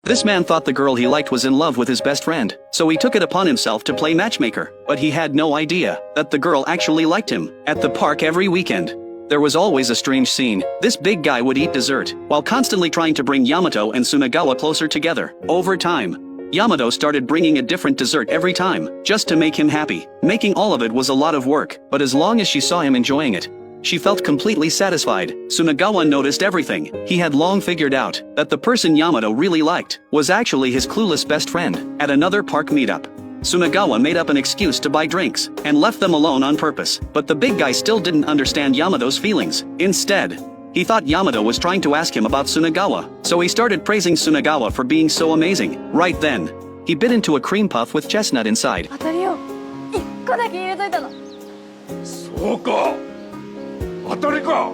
This man thought the girl he liked was in love with his best friend, so he took it upon himself to play matchmaker, but he had no idea that the girl actually liked him. At the park every weekend, there was always a strange scene. This big guy would eat dessert, while constantly trying to bring Yamato and Sunagawa closer together. Over time, Yamato started bringing a different dessert every time, just to make him happy. Making all of it was a lot of work, but as long as she saw him enjoying it, she felt completely satisfied. Sunagawa noticed everything. He had long figured out that the person Yamato really liked was actually his clueless best friend. At another park meetup, Sunagawa made up an excuse to buy drinks and left them alone on purpose. But the big guy still didn't understand Yamato's feelings. Instead, he thought Yamato was trying to ask him about Sunagawa, so he started praising Sunagawa for being so amazing. Right then, he bit into a cream puff with chestnut inside. 当たりよ。1個だけ入れといたの。そうか。当たりか。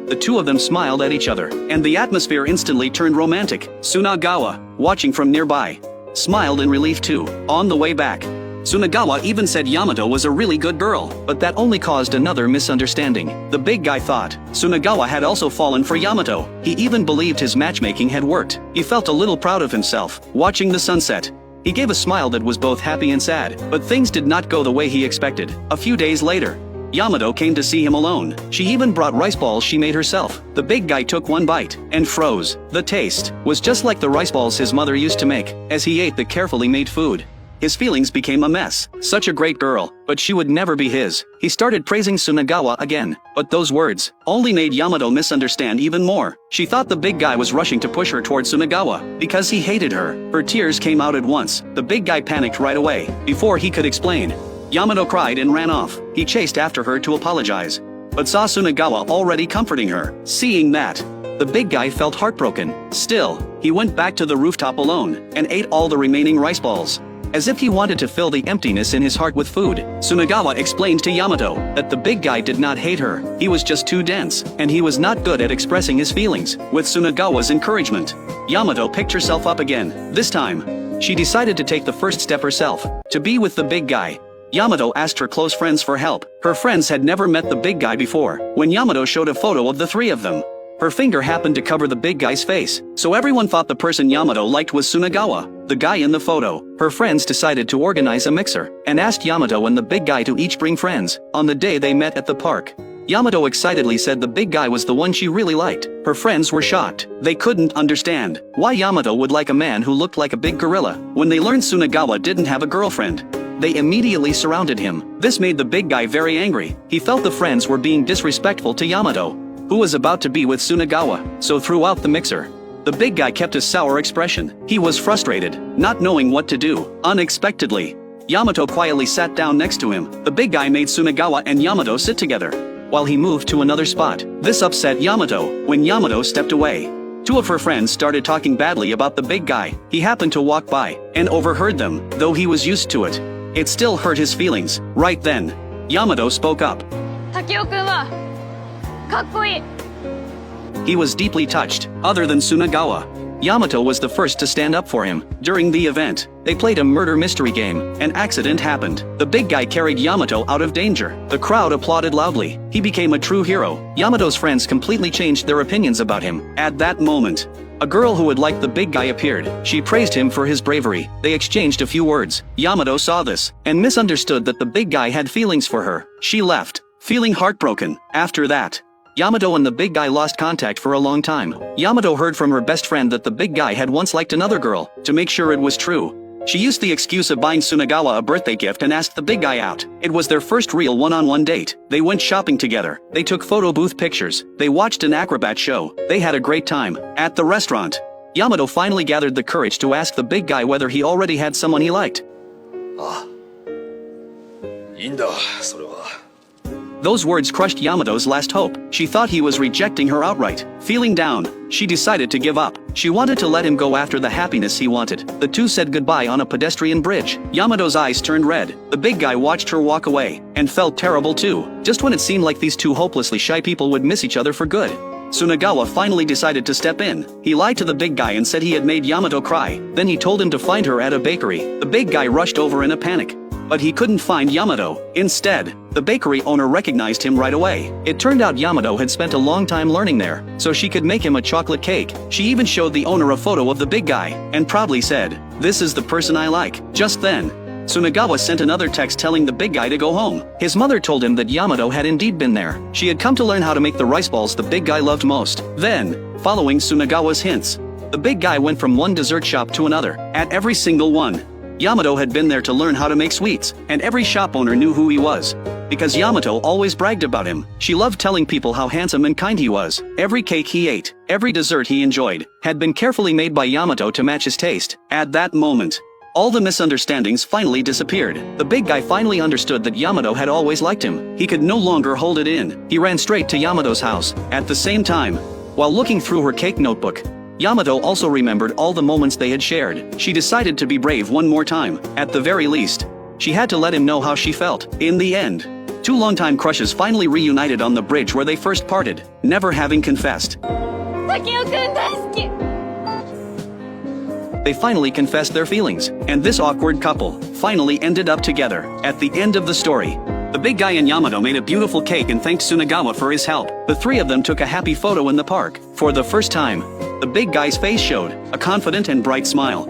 The two of them smiled at each other, and the atmosphere instantly turned romantic. Sunagawa, watching from nearby, smiled in relief too. On the way back, Sunagawa even said Yamato was a really good girl, but that only caused another misunderstanding. The big guy thought Sunagawa had also fallen for Yamato. He even believed his matchmaking had worked. He felt a little proud of himself. Watching the sunset, he gave a smile that was both happy and sad, but things did not go the way he expected. A few days later, Yamato came to see him alone. She even brought rice balls she made herself. The big guy took one bite and froze. The taste was just like the rice balls his mother used to make. As he ate the carefully made food, his feelings became a mess. Such a great girl, but she would never be his. He started praising Sunagawa again, but those words only made Yamato misunderstand even more. She thought the big guy was rushing to push her towards Sunagawa because he hated her. Her tears came out at once. The big guy panicked right away. Before he could explain, Yamato cried and ran off. He chased after her to apologize, but saw Sunagawa already comforting her. Seeing that, the big guy felt heartbroken. Still, he went back to the rooftop alone and ate all the remaining rice balls, as if he wanted to fill the emptiness in his heart with food. Sunagawa explained to Yamato that the big guy did not hate her. He was just too dense, and he was not good at expressing his feelings. With Sunagawa's encouragement, Yamato picked herself up again. This time, she decided to take the first step herself, to be with the big guy. Yamato asked her close friends for help. Her friends had never met the big guy before. When Yamato showed a photo of the three of them, her finger happened to cover the big guy's face, so everyone thought the person Yamato liked was Sunagawa, the guy in the photo. Her friends decided to organize a mixer, and asked Yamato and the big guy to each bring friends. On the day they met at the park, Yamato excitedly said the big guy was the one she really liked. Her friends were shocked. They couldn't understand why Yamato would like a man who looked like a big gorilla. When they learned Sunagawa didn't have a girlfriend, they immediately surrounded him. This made the big guy very angry. He felt the friends were being disrespectful to Yamato, who was about to be with Sunagawa. So throughout the mixer, the big guy kept a sour expression. He was frustrated, not knowing what to do. Unexpectedly, Yamato quietly sat down next to him. The big guy made Sunagawa and Yamato sit together, while he moved to another spot. This upset Yamato. When Yamato stepped away, two of her friends started talking badly about the big guy. He happened to walk by and overheard them. Though he was used to it, it still hurt his feelings. Right then, Yamato spoke up. 竹雄くんはかっこいい。 He was deeply touched. Other than Sunagawa, Yamato was the first to stand up for him. During the event, they played a murder mystery game. An accident happened. The big guy carried Yamato out of danger. The crowd applauded loudly. He became a true hero. Yamato's friends completely changed their opinions about him. At that moment, a girl who had liked the big guy appeared. She praised him for his bravery. They exchanged a few words. Yamato saw this and misunderstood that the big guy had feelings for her. She left, feeling heartbroken. After that, Yamato and the big guy lost contact for a long time. Yamato heard from her best friend that the big guy had once liked another girl. To make sure it was true, she used the excuse of buying Sunagawa a birthday gift and asked the big guy out. It was their first real one-on-one date. They went shopping together. They took photo booth pictures. They watched an acrobat show. They had a great time. At the restaurant, Yamato finally gathered the courage to ask the big guy whether he already had someone he liked. いいんだ、それは。 Those words crushed Yamato's last hope. She thought he was rejecting her outright. Feeling down, she decided to give up. She wanted to let him go after the happiness he wanted. The two said goodbye on a pedestrian bridge. Yamato's eyes turned red. The big guy watched her walk away, and felt terrible too. Just when it seemed like these two hopelessly shy people would miss each other for good, Sunagawa finally decided to step in. He lied to the big guy and said he had made Yamato cry. Then he told him to find her at a bakery. The big guy rushed over in a panic. but he couldn't find Yamato. Instead, the bakery owner recognized him right away. It turned out Yamato had spent a long time learning there, so she could make him a chocolate cake. She even showed the owner a photo of the big guy, and proudly said, "This is the person I like." Just then, Sunagawa sent another text telling the big guy to go home. His mother told him that Yamato had indeed been there. She had come to learn how to make the rice balls the big guy loved most. Then, following Sunagawa's hints, the big guy went from one dessert shop to another. At every single one, Yamato had been there to learn how to make sweets, and every shop owner knew who he was. Because Yamato always bragged about him. She loved telling people how handsome and kind he was. Every cake he ate, every dessert he enjoyed, had been carefully made by Yamato to match his taste. At that moment, all the misunderstandings finally disappeared. The big guy finally understood that Yamato had always liked him. He could no longer hold it in. He ran straight to Yamato's house. At the same time, while looking through her cake notebook, Yamato also remembered all the moments they had shared. She decided to be brave one more time. At the very least, she had to let him know how she felt. In the end, two longtime crushes finally reunited on the bridge where they first parted, never having confessed. 竹雄くん大好き They finally confessed their feelings, and this awkward couple finally ended up together. At the end of the story, the big guy and Yamato made a beautiful cake and thanked Sunagawa for his help. The three of them took a happy photo in the park. For the first time, the big guy's face showed a confident and bright smile.